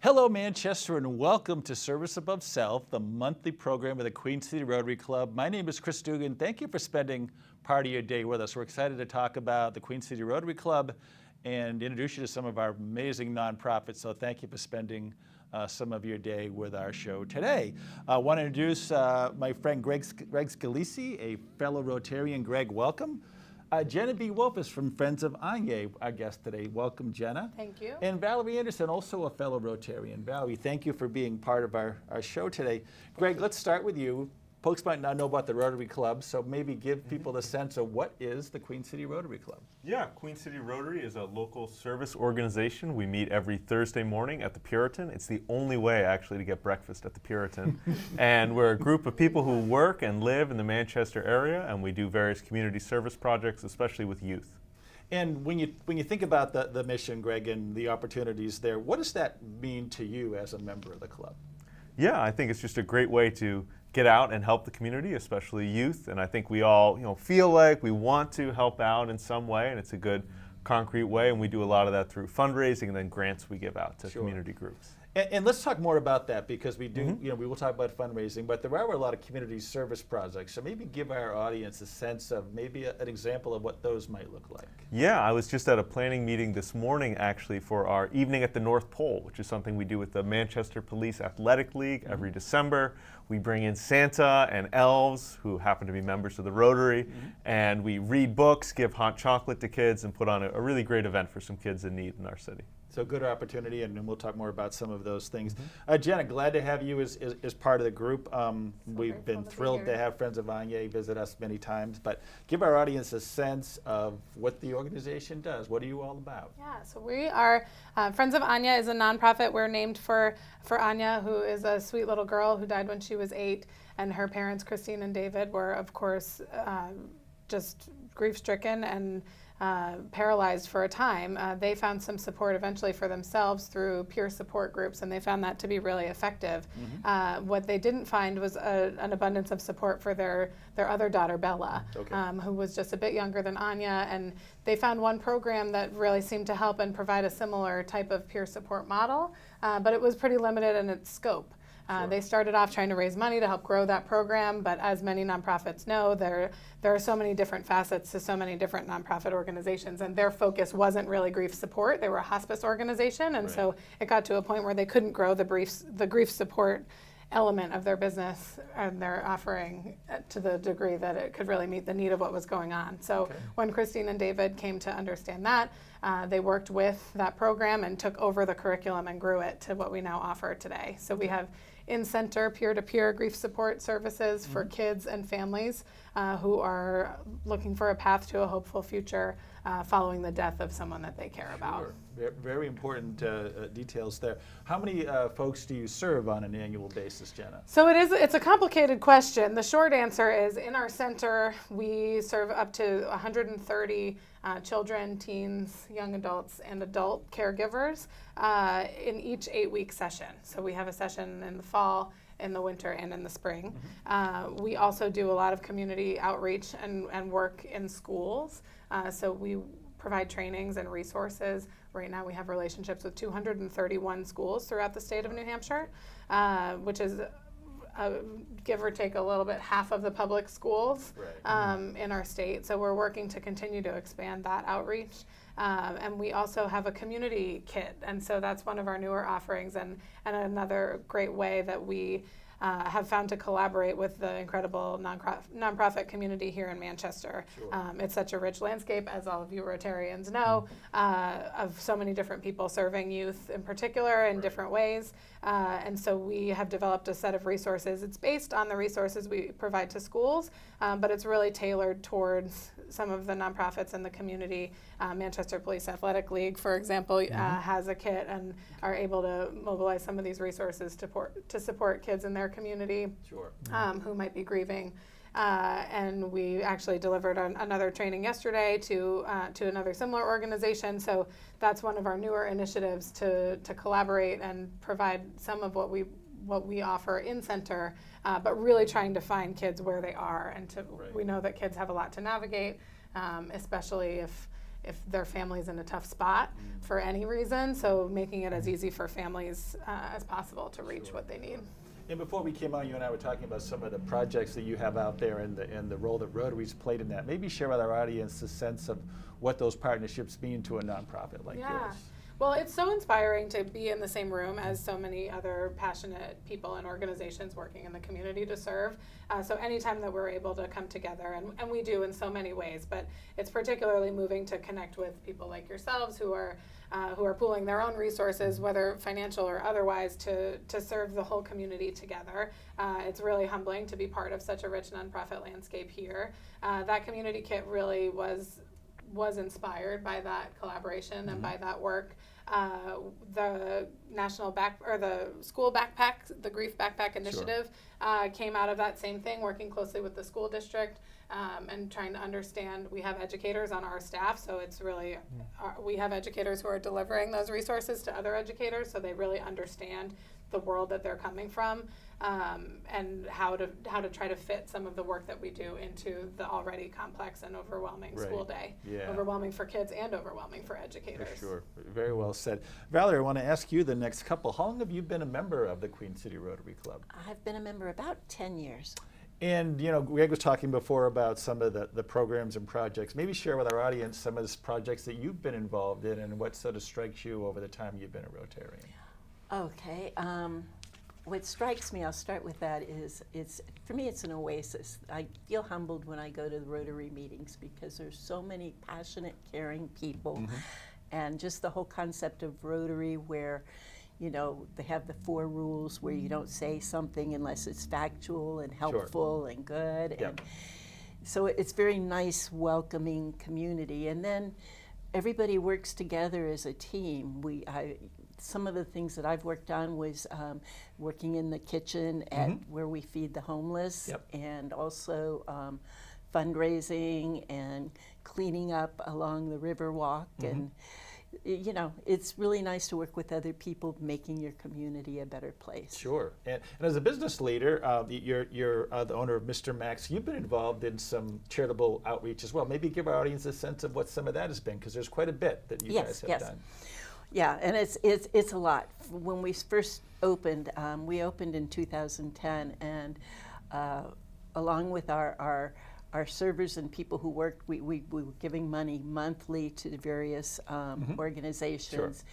Hello, Manchester, and welcome to Service Above Self, the monthly program of the Queen City Rotary Club. My name is Chris Dugan. Thank you for spending part of your day with us. We're excited to talk about the Queen City Rotary Club and introduce you to some of our amazing nonprofits. So thank you for spending some of your day with our show today. I want to introduce my friend Greg Scalisi, a fellow Rotarian. Greg, welcome. Jenna Bee Wolf is from Friends of Aine, our guest today. Welcome, Jenna. Thank you. And Valerie Anderson, also a fellow Rotarian. Valerie, thank you for being part of our show today. Greg, let's start with you. Folks might not know about the Rotary Club, so maybe give people a sense of what is the Queen City Rotary Club. Yeah, Queen City Rotary is a local service organization. We meet every Thursday morning at the Puritan. It's the only way, actually, to get breakfast at the Puritan. And we're a group of people who work and live in the Manchester area, and we do various community service projects, especially with youth. And when you think about the mission, Greg, and the opportunities there, what does that mean to you as a member of the club? Yeah, I think it's just a great way to get out and help the community, especially youth. And I think we all, feel like we want to help out in some way, and it's a good concrete way. And we do a lot of that through fundraising and then grants we give out to community groups. And let's talk more about that, because we do, we will talk about fundraising, but there are a lot of community service projects. So maybe give our audience a sense of maybe an example of what those might look like. Yeah, I was just at a planning meeting this morning, actually, for our Evening at the North Pole, which is something we do with the Manchester Police Athletic League every December. We bring in Santa and elves who happen to be members of the Rotary, and we read books, give hot chocolate to kids, and put on a really great event for some kids in need in our city. So good opportunity, and we'll talk more about some of those things. Jenna, glad to have you as part of the group. We've been thrilled to have Friends of Aine visit us many times, but give our audience a sense of what the organization does. What are you all about? Yeah, so we are, Friends of Aine is a nonprofit. We're named for Anya, who is a sweet little girl who died when she was 8, and her parents, Christine and David, were, of course, just grief-stricken and paralyzed for a time. They found some support eventually for themselves through peer support groups, and they found that to be really effective. What they didn't find was an abundance of support for their other daughter, Bella, who was just a bit younger than Anya, and they found one program that really seemed to help and provide a similar type of peer support model, but it was pretty limited in its scope. They started off trying to raise money to help grow that program, but as many nonprofits know, there are so many different facets to so many different nonprofit organizations, and their focus wasn't really grief support. They were a hospice organization, and so it got to a point where they couldn't grow the grief support element of their business and their offering to the degree that it could really meet the need of what was going on. So when Christine and David came to understand that, they worked with that program and took over the curriculum and grew it to what we now offer today. So we have in-center peer-to-peer grief support services for kids and families who are looking for a path to a hopeful future following the death of someone that they care about. Very important details there. How many folks do you serve on an annual basis, Jenna? So it's a complicated question. The short answer is in our center we serve up to 130 children, teens, young adults, and adult caregivers in each 8-week session. So we have a session in the fall, in the winter, and in the spring. We also do a lot of community outreach and work in schools. So we provide trainings and resources. Right now we have relationships with 231 schools throughout the state of New Hampshire, which is give or take a little bit half of the public schools in our state. So we're working to continue to expand that outreach. And we also have a community kit, and so that's one of our newer offerings, and another great way that we have found to collaborate with the incredible nonprofit community here in Manchester. It's such a rich landscape, as all of you Rotarians know, of so many different people serving youth in particular in different ways. And so we have developed a set of resources. It's based on the resources we provide to schools, but it's really tailored towards some of the nonprofits in the community. Manchester Police Athletic League, for example, has a kit and are able to mobilize some of these resources to support kids in their community who might be grieving. And we actually delivered another training yesterday to another similar organization. So that's one of our newer initiatives to collaborate and provide some of what we offer in center, but really trying to find kids where they are. And we know that kids have a lot to navigate, especially if their family's in a tough spot for any reason. So making it as easy for families as possible to reach what they need. And before we came on, you and I were talking about some of the projects that you have out there and the role that Rotary's played in that. Maybe share with our audience a sense of what those partnerships mean to a nonprofit like yours. Well, it's so inspiring to be in the same room as so many other passionate people and organizations working in the community to serve. So anytime that we're able to come together, and we do in so many ways, but it's particularly moving to connect with people like yourselves who are pooling their own resources, whether financial or otherwise, to serve the whole community together. It's really humbling to be part of such a rich nonprofit landscape here. That community kit really was inspired by that collaboration and by that work. The the school backpack, the Grief Backpack Initiative, came out of that same thing, working closely with the school district and trying to understand. We have educators on our staff, so it's really we have educators who are delivering those resources to other educators, so they really understand the world that they're coming from, and how to try to fit some of the work that we do into the already complex and overwhelming school day. Yeah. Overwhelming for kids and overwhelming for educators. For sure. Very well said. Valerie, I want to ask you the next couple. How long have you been a member of the Queen City Rotary Club? I've been a member about 10 years. And, you know, Greg was talking before about some of the programs and projects. Maybe share with our audience some of the projects that you've been involved in and what sort of strikes you over the time you've been a Rotarian. Okay. What strikes me, I'll start with that, is for me it's an oasis. I feel humbled when I go to the Rotary meetings because there's so many passionate, caring people. And just the whole concept of Rotary where, you know, they have the 4 rules where you don't say something unless it's factual and helpful and good. Yep. And so it's very nice, welcoming community. And then everybody works together as a team. Some of the things that I've worked on was working in the kitchen at where we feed the homeless, and also fundraising and cleaning up along the Riverwalk. And you know, it's really nice to work with other people, making your community a better place. Sure. And as a business leader, you're the owner of Mr. Max. You've been involved in some charitable outreach as well. Maybe give our audience a sense of what some of that has been, because there's quite a bit that you guys have done. Yeah, and it's a lot. When we first opened, we opened in 2010, and along with our servers and people who worked, we were giving money monthly to the various organizations.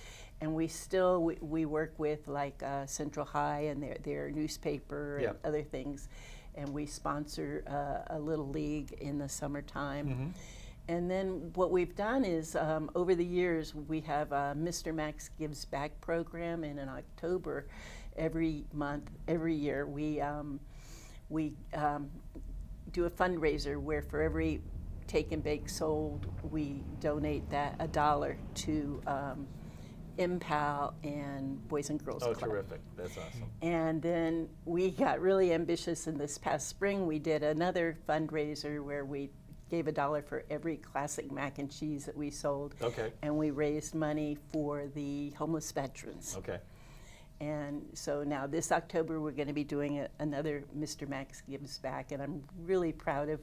And we work with like Central High and their newspaper and other things, and we sponsor a little league in the summertime. And then what we've done is, over the years, we have a Mr. Max Gives Back program, and in October, every year, we do a fundraiser where for every take and bake sold, we donate $1 to MPAL and Boys and Girls Club. Oh, terrific. That's awesome. And then we got really ambitious, and this past spring we did another fundraiser where we gave $1 for every classic mac and cheese that we sold. Okay. And we raised money for the homeless veterans. Okay. And so now this October we're going to be doing another Mr. Max Gives Back, and I'm really proud of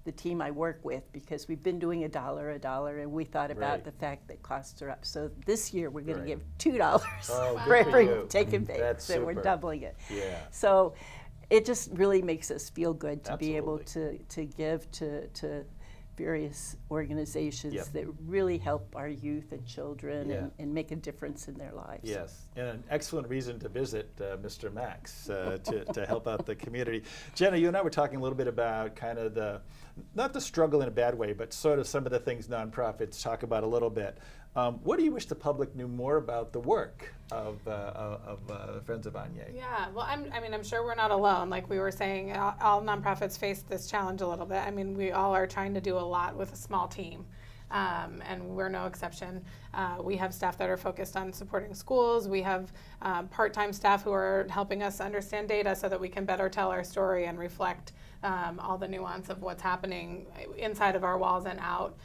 the team I work with, because we've been doing $1, and we thought about the fact that costs are up. So this year we're going to give $2 for every take and bake. So we're doubling it. Yeah. So it just really makes us feel good to be able to give to various organizations that really help our youth and children and make a difference in their lives. Yes, and an excellent reason to visit Mr. Max to help out the community. Jenna, you and I were talking a little bit about kind of not the struggle in a bad way, but sort of some of the things nonprofits talk about a little bit. What do you wish the public knew more about the work of Friends of Aine? Yeah, well, I'm sure we're not alone. Like we were saying, all nonprofits face this challenge a little bit. I mean, we all are trying to do a lot with a small team, and we're no exception. We have staff that are focused on supporting schools. We have part-time staff who are helping us understand data so that we can better tell our story and reflect all the nuance of what's happening inside of our walls and out.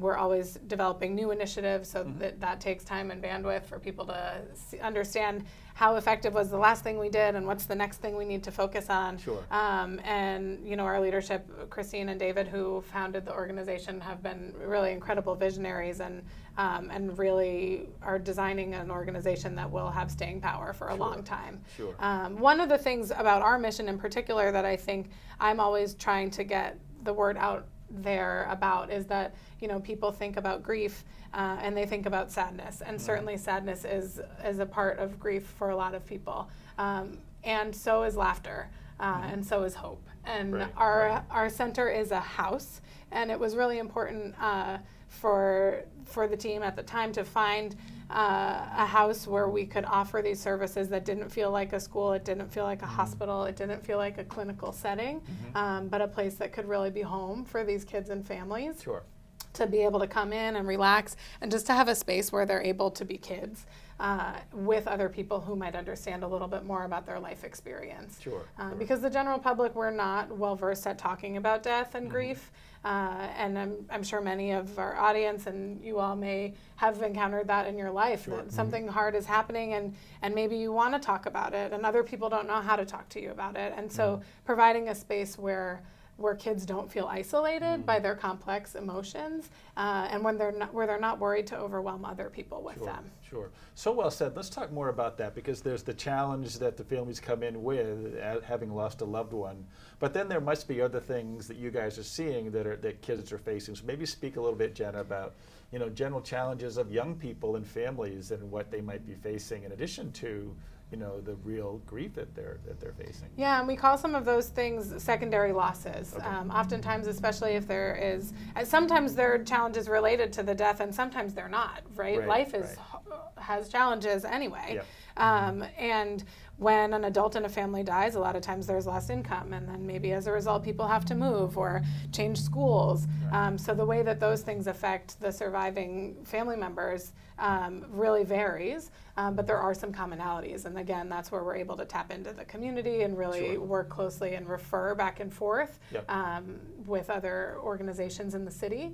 We're always developing new initiatives, so that takes time and bandwidth for people to understand how effective was the last thing we did and what's the next thing we need to focus on. Sure. And our leadership, Christine and David, who founded the organization, have been really incredible visionaries and really are designing an organization that will have staying power for a long time. Sure. One of the things about our mission in particular that I think I'm always trying to get the word out there about is that people think about grief and they think about sadness, and certainly sadness is a part of grief for a lot of people, and so is laughter, and so is hope. And our center is a house, and it was really important for the team at the time to find a house where we could offer these services that didn't feel like a school, it didn't feel like a hospital, it didn't feel like a clinical setting, but a place that could really be home for these kids and families. Sure. To be able to come in and relax and just to have a space where they're able to be kids with other people who might understand a little bit more about their life experience. Sure. Because the general public, we're not well versed at talking about death and grief. And I'm sure many of our audience and you all may have encountered that in your life, that something hard is happening and maybe you want to talk about it and other people don't know how to talk to you about it. And so providing a space where kids don't feel isolated by their complex emotions, and where they're not worried to overwhelm other people with them. Sure. So well said. Let's talk more about that, because there's the challenge that the families come in with, having lost a loved one. But then there must be other things that you guys are seeing that kids are facing. So maybe speak a little bit, Jenna, about general challenges of young people and families and what they might be facing in addition to the real grief that they're facing. Yeah, and we call some of those things secondary losses. Okay. Oftentimes, especially if there is, sometimes there are challenges related to the death, and sometimes they're not. Right? Life has challenges anyway. Yep. And when an adult in a family dies, a lot of times there's less income, and then maybe as a result people have to move or change schools. So the way that those things affect the surviving family members really varies, but there are some commonalities. And again, that's where we're able to tap into the community and really work closely and refer back and forth with other organizations in the city.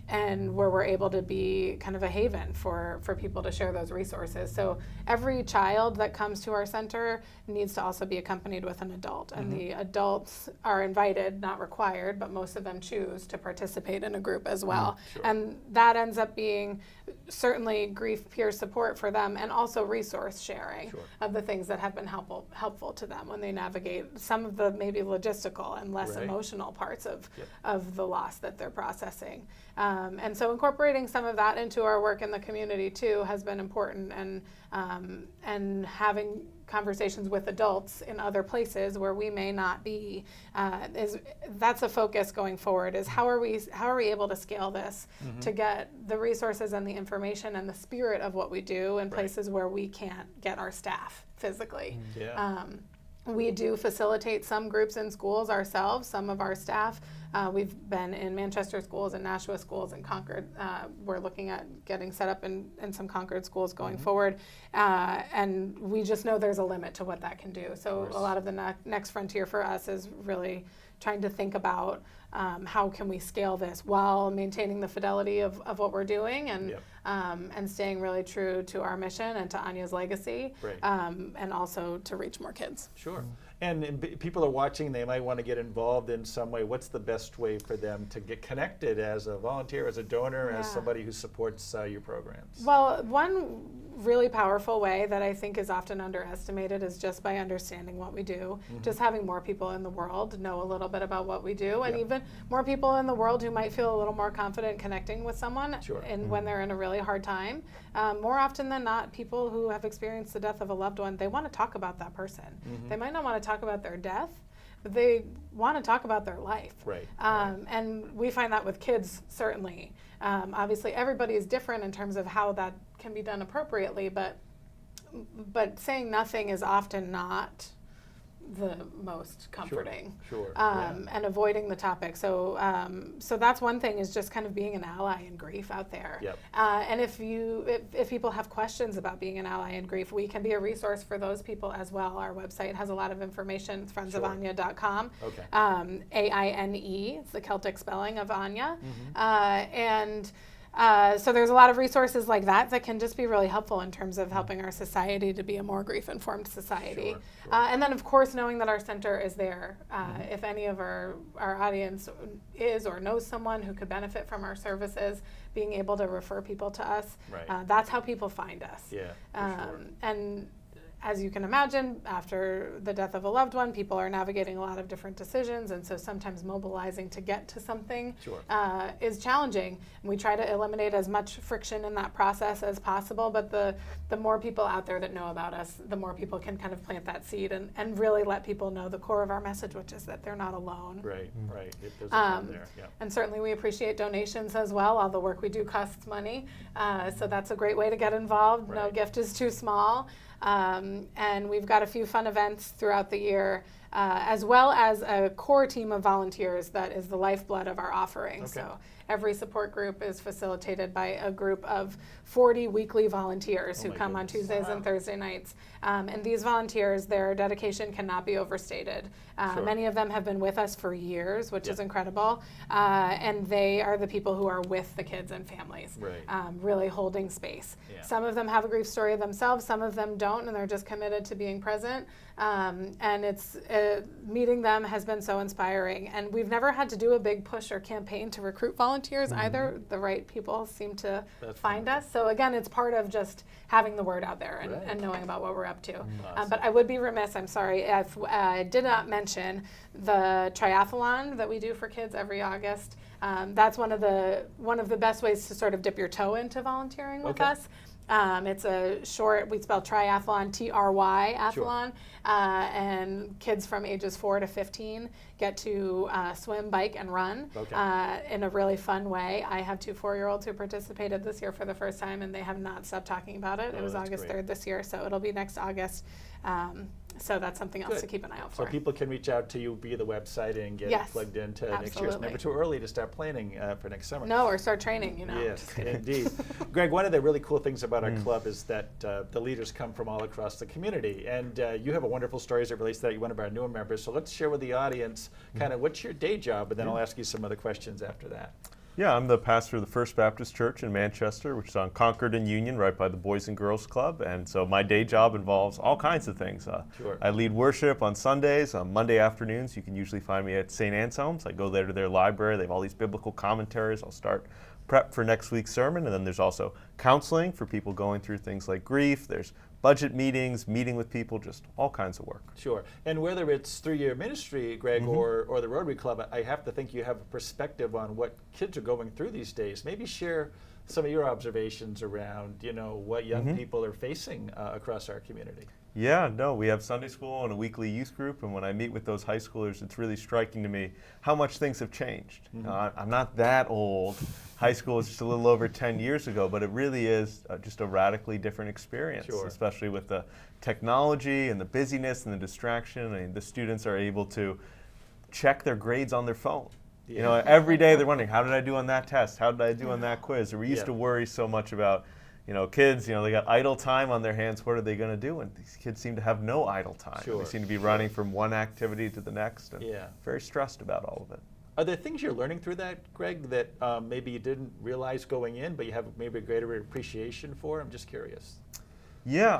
And where we're able to be kind of a haven for people to share those resources. So every child that comes to our center needs to also be accompanied with an adult. And the adults are invited, not required, but most of them choose to participate in a group as well. And that ends up being certainly grief peer support for them, and also resource sharing of the things that have been helpful to them when they navigate some of the maybe logistical and less emotional parts of the loss that they're processing. And so incorporating some of that into our work in the community too has been important, and having conversations with adults in other places where we may not be that's a focus going forward, is how are we able to scale this to get the resources and the information and the spirit of what we do in places where we can't get our staff physically. We do facilitate some groups in schools ourselves, some of our staff. We've been in Manchester schools and Nashua schools and Concord. We're looking at getting set up in some Concord schools going forward. And we just know there's a limit to what that can do. So a lot of the next frontier for us is really trying to think about how can we scale this while maintaining the fidelity of what we're doing, and staying really true to our mission and to Anya's legacy, and also to reach more kids. Sure. And people are watching, they might want to get involved in some way. What's the best way for them to get connected as a volunteer, as a donor, as somebody who supports your programs? Well, one really powerful way that I think is often underestimated is just by understanding what we do. Just having more people in the world know a little bit about what we do, and even more people in the world who might feel a little more confident connecting with someone when they're in a really hard time. More often than not, people who have experienced the death of a loved one, they want to talk about that person. They might not want to talk about their death, but they want to talk about their life. And we find that with kids, certainly. Obviously, everybody is different in terms of how that can be done appropriately, but saying nothing is often not the most comforting. Sure. And avoiding the topic. So so that's one thing, is just kind of being an ally in grief out there. Yep. And if people have questions about being an ally in grief, we can be a resource for those people as well. Our website has a lot of information. It's friendsofanya.com. Okay. AINE, it's the Celtic spelling of Anya. So there's a lot of resources like that that can just be really helpful in terms of helping our society to be a more grief-informed society. Sure. And then, of course, knowing that our center is there. If any of our audience is or knows someone who could benefit from our services, being able to refer people to us, Right. That's how people find us. Yeah, for sure. And as you can imagine, after the death of a loved one, people are navigating a lot of different decisions, and so sometimes mobilizing to get to something Sure. is challenging. And we try to eliminate as much friction in that process as possible, but the more people out there that know about us, the more people can kind of plant that seed and really let people know the core of our message, which is that they're not alone. Right. If there's a friend there. Yeah. And certainly we appreciate donations as well. All the work we do costs money, so that's a great way to get involved. No Right. gift is too small. And we've got a few fun events throughout the year, as well as a core team of volunteers that is the lifeblood of our offering. Okay. So every support group is facilitated by a group of 40 weekly volunteers who my come on goodness. Tuesdays and Thursday nights. And these volunteers, their dedication cannot be overstated. Sure. Many of them have been with us for years, which is Yeah. incredible. And they are the people who are with the kids and families, Right. really holding space. Yeah. Some of them have a grief story themselves, some of them don't, and they're just committed to being present. And it's meeting them has been so inspiring. And we've never had to do a big push or campaign to recruit volunteers either. The right people seem to That's find wonderful. us. So again, it's part of just having the word out there and, Right. and knowing about what we're up to. Awesome. But I would be remiss, I'm sorry, if I did not mention the triathlon that we do for kids every August. That's one of the best ways to sort of dip your toe into volunteering with Okay. us. It's a short, we spell triathlon, TRY athlon, and kids from ages 4 to 15 get to swim, bike, and run in a really fun way. I have 2 4-year-olds who participated this year for the first time, and they have not stopped talking about it. Oh, It was that's August great. 3rd this year, so it'll be next August. So that's something else Good. to keep an eye out So for. people can reach out to you via the website and get Yes, plugged into next year. It's absolutely. never too early to start planning for next summer. No, or start training, Yes, Just kidding. indeed. Greg, one of the really cool things about our club is that the leaders come from all across the community. And you have a wonderful story as it relates to that. You're one of our newer members. So let's share with the audience kind of what's your day job, and then I'll ask you some other questions after that. Yeah, I'm the pastor of the First Baptist Church in Manchester, which is on Concord and Union, right by the Boys and Girls Club. And so my day job involves all kinds of things. Sure. I lead worship on Sundays. On Monday afternoons, you can usually find me at St. Anselm's. I go there to their library. They have all these biblical commentaries. I'll start prep for next week's sermon. And then there's also counseling for people going through things like grief. There's budget meetings, meeting with people, just all kinds of work. Sure. And whether it's through your ministry, Greg, or the Rotary Club, I have to think you have a perspective on what kids are going through these days. Maybe share some of your observations around, what young people are facing across our community. Yeah, no, we have Sunday school and a weekly youth group, and when I meet with those high schoolers, it's really striking to me how much things have changed. I'm not that old. High school was just a little over 10 years ago, but it really is just a radically different experience, Sure. especially with the technology and the busyness and the distraction. I mean, the students are able to check their grades on their phone. Yeah. Every day they're wondering, how did I do on that test? How did I do on that quiz? Or we used Yeah. to worry so much about kids, they got idle time on their hands. What are they going to do? And these kids seem to have no idle time. Sure. They seem to be running from one activity to the next and Yeah. very stressed about all of it. Are there things you're learning through that, Greg, that maybe you didn't realize going in, but you have maybe a greater appreciation for? I'm just curious. Yeah,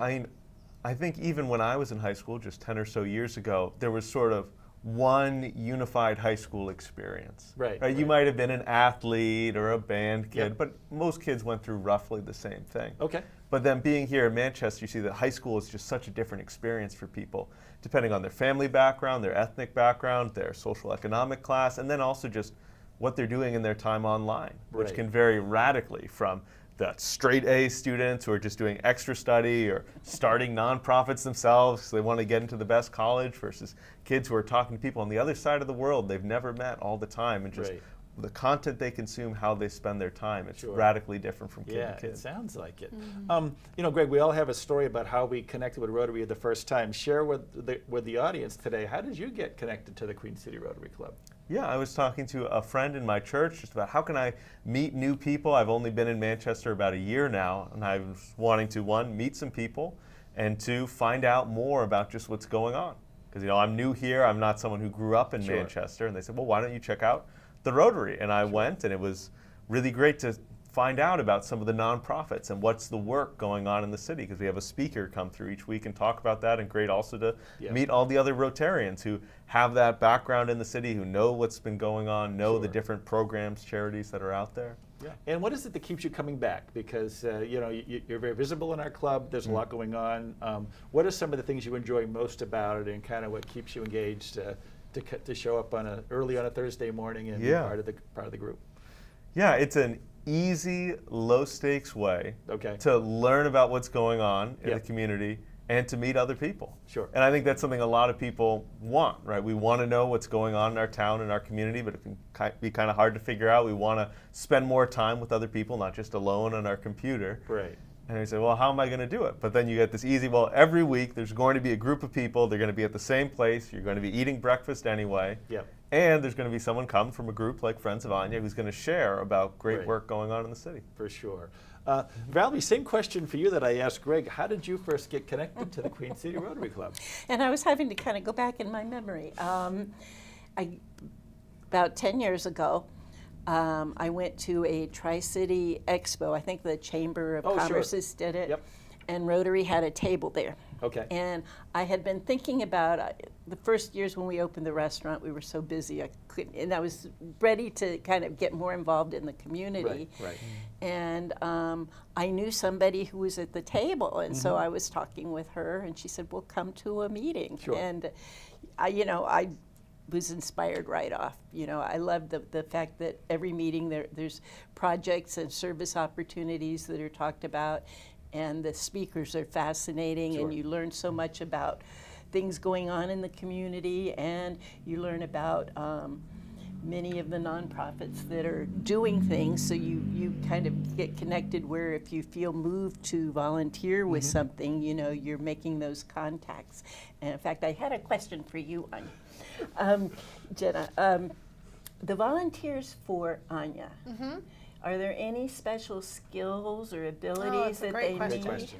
I think even when I was in high school, just 10 or so years ago, there was sort of one unified high school experience. Right. You might have been an athlete or a band kid, Yep. but most kids went through roughly the same thing. Okay. But then being here in Manchester, you see that high school is just such a different experience for people, depending on their family background, their ethnic background, their social economic class, and then also just what they're doing in their time online, which Right. can vary radically from the straight A students who are just doing extra study or starting nonprofits themselves because they want to get into the best college versus kids who are talking to people on the other side of the world they've never met all the time and just Right. the content they consume, how they spend their time. It's Sure. radically different from kid Yeah, to kid. it sounds like it. Greg, we all have a story about how we connected with Rotary the first time. Share with the audience today, how did you get connected to the Queen City Rotary Club? Yeah, I was talking to a friend in my church just about how can I meet new people. I've only been in Manchester about a year now, and I was wanting to, one, meet some people, and two, find out more about just what's going on. Because, I'm new here, I'm not someone who grew up in Sure. Manchester, and they said, well, why don't you check out the Rotary? And I went, and it was really great to find out about some of the nonprofits and what's the work going on in the city, because we have a speaker come through each week and talk about that, and great also to meet all the other Rotarians who have that background in the city, who know what's been going on, know the different programs, charities that are out there. Yeah. And what is it that keeps you coming back? Because you're very visible in our club. There's a lot going on. What are some of the things you enjoy most about it, and kind of what keeps you engaged to show up early on a Thursday morning and be part of the group? Yeah, it's an easy, low-stakes way to learn about what's going on in the community and to meet other people. Sure. And I think that's something a lot of people want, right? We want to know what's going on in our town and our community, but it can be kind of hard to figure out. We want to spend more time with other people, not just alone on our computer. Right. And we say, well, how am I going to do it? But then you get this easy, well, every week there's going to be a group of people. They're going to be at the same place. You're going to be eating breakfast anyway. Yep. And there's going to be someone come from a group like Friends of Aine who's going to share about great Right. work going on in the city. For sure. Valerie, same question for you that I asked Greg. How did you first get connected to the Queen City Rotary Club? And I was having to kind of go back in my memory. About 10 years ago, I went to a Tri-City Expo. I think the Chamber of Commerce did it. Yep. And Rotary had a table there. Okay. And I had been thinking about the first years when we opened the restaurant, we were so busy I couldn't, and I was ready to kind of get more involved in the community. Right. And I knew somebody who was at the table, and so I was talking with her, and she said, "Well, come to a meeting." Sure. And I was inspired right off. I love the fact that every meeting there's projects and service opportunities that are talked about, and the speakers are fascinating, and you learn so much about things going on in the community, and you learn about many of the nonprofits that are doing things, so you kind of get connected where if you feel moved to volunteer with something, you're making those contacts. And in fact, I had a question for you, Anya. Jenna, the volunteers for Anya, are there any special skills or abilities a that great they question. need? Good question.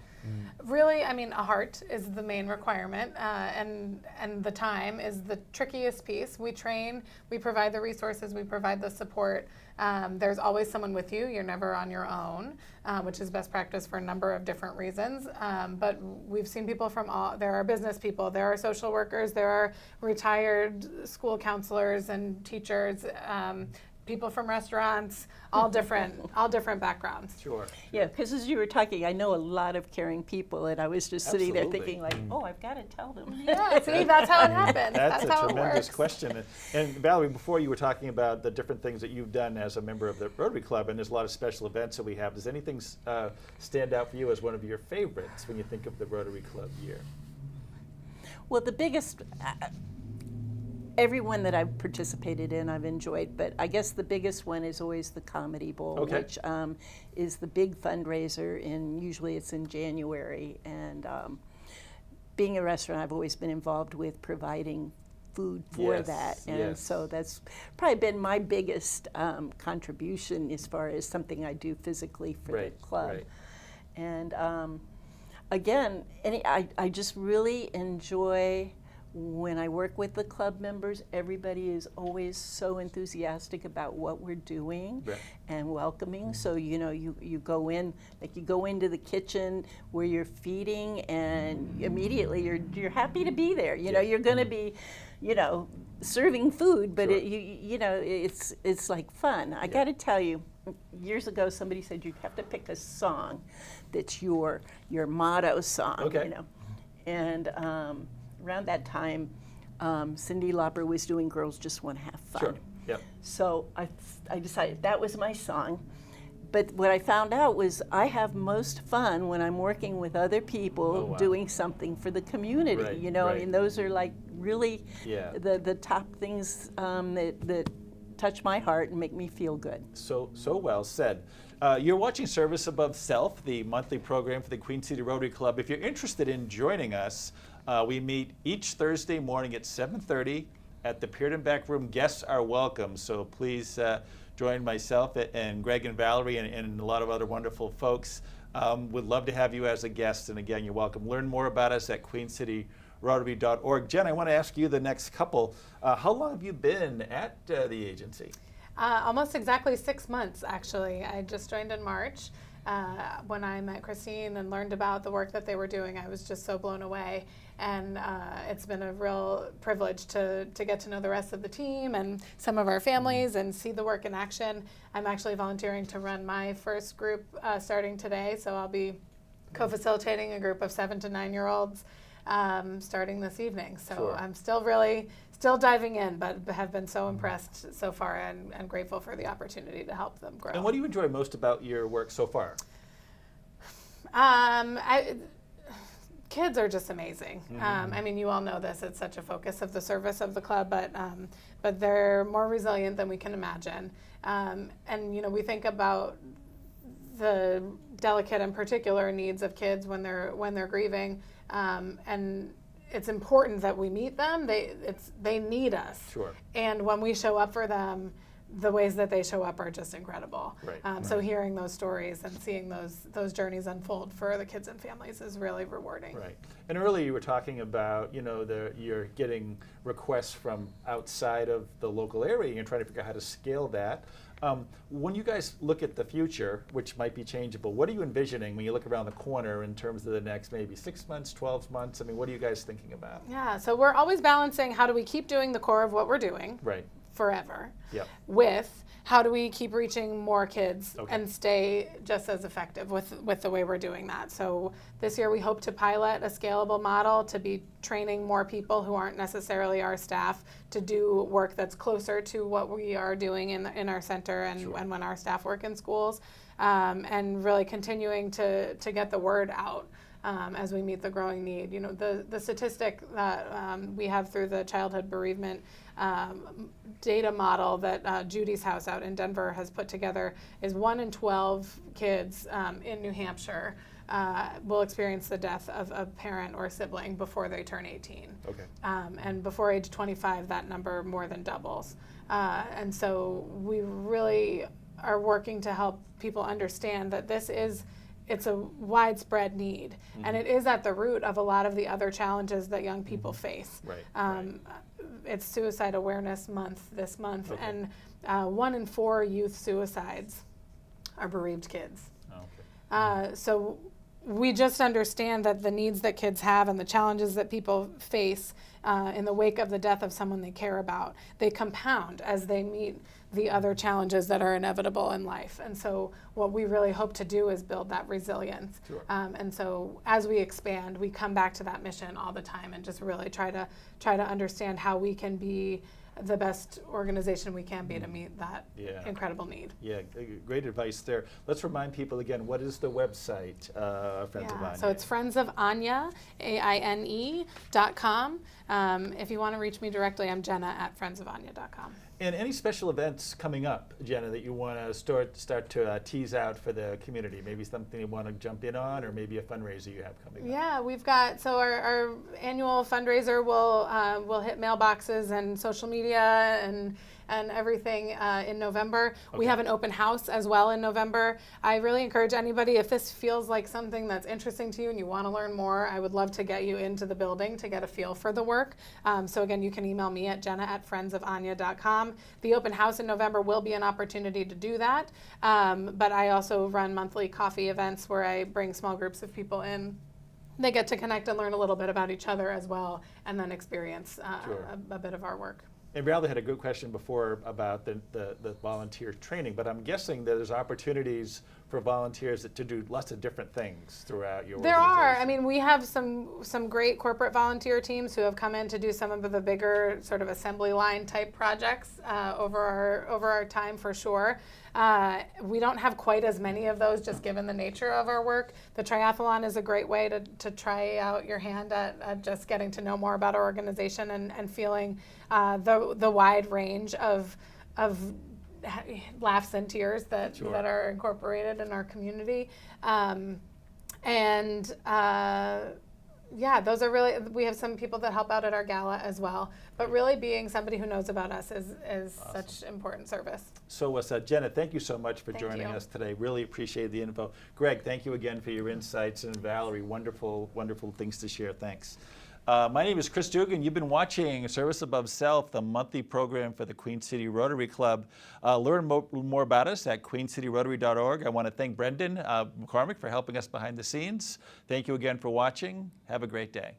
Really, a heart is the main requirement, and the time is the trickiest piece. We train, we provide the resources, we provide the support. There's always someone with you. You're never on your own, which is best practice for a number of different reasons. But we've seen people from there are business people, there are social workers, there are retired school counselors and teachers, people from restaurants, all different backgrounds. Sure. Yeah, because as you were talking, I know a lot of caring people, and I was just sitting there Absolutely. thinking like, oh, I've got to tell them. Yeah, see, that's how it happens. That's a how tremendous it works. question. And Valerie, before you were talking about the different things that you've done as a member of the Rotary Club, and there's a lot of special events that we have. Does anything stand out for you as one of your favorites when you think of the Rotary Club year? Well, the biggest, everyone that I've participated in, I've enjoyed, but I guess the biggest one is always the Comedy Bowl, Okay. which is the big fundraiser, and usually it's in January. And being a restaurant, I've always been involved with providing food for Yes, that, and yes. so that's probably been my biggest contribution as far as something I do physically for Right, the club. right. And again, I just really enjoy when I work with the club members. Everybody is always so enthusiastic about what we're doing Right. and welcoming. So you go in, like you go into the kitchen where you're feeding, and immediately you're happy to be there. You're going to be, serving food, but Sure. it's like fun. I got to tell you, years ago somebody said you have to pick a song that's your motto song. Okay. And around that time, Cyndi Lauper was doing "Girls Just Want to Have Fun." Sure. Yep. So I decided that was my song. But what I found out was I have most fun when I'm working with other people Oh, wow. doing something for the community. Right, I right. mean, those are like really Yeah. the top things that touch my heart and make me feel good. So well said. You're watching Service Above Self, the monthly program for the Queen City Rotary Club. If you're interested in joining us, we meet each Thursday morning at 7:30 at the Pearden Back Room. Guests are welcome, so please join myself and Greg and Valerie and a lot of other wonderful folks. Would love to have you as a guest, and again, you're welcome. Learn more about us at queencityrotary.org. Jen, I want to ask you the next couple. How long have you been at the agency? Almost exactly 6 months, actually. I just joined in March. When I met Christine and learned about the work that they were doing, I was just so blown away. And it's been a real privilege to get to know the rest of the team and some of our families and see the work in action. I'm actually volunteering to run my first group starting today, so I'll be co-facilitating a group of 7 to 9-year-olds starting this evening. So Sure. I'm still diving in, but have been so impressed so far and grateful for the opportunity to help them grow. And what do you enjoy most about your work so far? Kids are just amazing. I mean, you all know this. It's such a focus of the service of the club, but they're more resilient than we can imagine. And we think about the delicate and particular needs of kids when they're grieving, and it's important that we meet them. They need us. Sure. And when we show up for them, the ways that they show up are just incredible. Right. So hearing those stories and seeing those journeys unfold for the kids and families is really rewarding. Right. And earlier you were talking about, you're getting requests from outside of the local area and you're trying to figure out how to scale that. When you guys look at the future, which might be changeable, what are you envisioning when you look around the corner in terms of the next maybe 6 months, 12 months? I mean, what are you guys thinking about? Yeah, so we're always balancing how do we keep doing the core of what we're doing Right. forever Yep. with how do we keep reaching more kids Okay. and stay just as effective with the way we're doing that. So this year we hope to pilot a scalable model to be training more people who aren't necessarily our staff to do work that's closer to what we are doing in our center and, Sure. and when our staff work in schools, and really continuing to get the word out. As we meet the growing need. The statistic that we have through the childhood bereavement data model that Judy's House out in Denver has put together is 1 in 12 kids in New Hampshire will experience the death of a parent or sibling before they turn 18. Okay. And before age 25, that number more than doubles. And so we really are working to help people understand that it's a widespread need, and it is at the root of a lot of the other challenges that young people face. Right. It's Suicide Awareness Month this month, Okay. and 1 in 4 youth suicides are bereaved kids. Oh, okay. So we just understand that the needs that kids have and the challenges that people face in the wake of the death of someone they care about, they compound as they meet the other challenges that are inevitable in life. And so what we really hope to do is build that resilience. Sure. And so as we expand, we come back to that mission all the time and just really try to understand how we can be the best organization we can be to meet that incredible need. Yeah, great advice there. Let's remind people again, what is the website, Friends of Aine? So it's Friends of Aine, AINE.com. If you want to reach me directly, I'm Jenna at friendsofaine.com. And any special events coming up, Jenna, that you want to start to tease out for the community? Maybe something you want to jump in on, or maybe a fundraiser you have coming up? Yeah, we've got, so our annual fundraiser will hit mailboxes and social media and everything in November. Okay. We have an open house as well in November. I really encourage anybody, if this feels like something that's interesting to you and you want to learn more, I would love to get you into the building to get a feel for the work. So again, you can email me at jenna@friendsofaine.com. The open house in November will be an opportunity to do that. But I also run monthly coffee events where I bring small groups of people in. They get to connect and learn a little bit about each other as well, and then experience Sure. a bit of our work. And Raleigh had a good question before about the volunteer training, but I'm guessing that there's opportunities for volunteers to do lots of different things throughout your There organization. are. I mean, we have some great corporate volunteer teams who have come in to do some of the bigger sort of assembly line type projects over our time for sure. We don't have quite as many of those just given the nature of our work. The triathlon is a great way to try out your hand at just getting to know more about our organization and feeling the wide range of of laughs and tears that Sure. that are incorporated in our community. Yeah, those are really, we have some people that help out at our gala as well, but really being somebody who knows about us is such important service. So, Jenna, thank you so much for Thank joining you. us today. Really appreciate the info. Greg, thank you again for your insights. And Valerie, wonderful, wonderful things to share. Thanks. My name is Chris Dugan. You've been watching Service Above Self, the monthly program for the Queen City Rotary Club. Learn more about us at queencityrotary.org. I want to thank Brendan McCormick for helping us behind the scenes. Thank you again for watching. Have a great day.